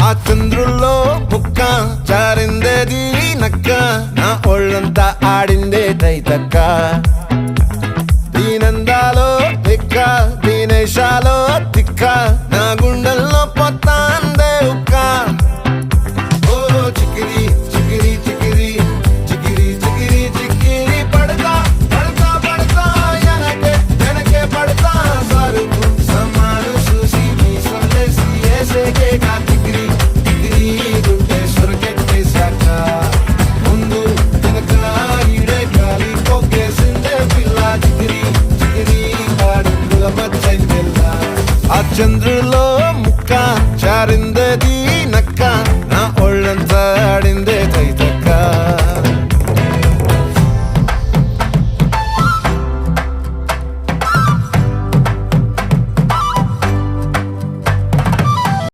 ఆ చంద్రుల్లో ముక్క జారిందేది నక్క నా ఒళ్ళంతా ఆడిందే తైతక్క దీనందాలో తిక్క దీనేశాలో తిక్క నా గుండెల్లో పొత్తాందే ఉక్క ఓ చికిరి చికిరి చికిరి చికిరి చికిరి చికిరి పడతా పడతా పడతా వెనకే పడతా సరుకు సమాను చూసి మీ సొల్లేసి ఏసేకే కా చికిరి చికిరి గుంటే సొరకెట్టేశాక ముందు వెనక ఈడే గాలి కొక్కేసిందే పిల్ల చికిరి చికిరి ఆడుగుల మచ్చై పిల్ల ఆ చంద్రులో ముక్క జారింది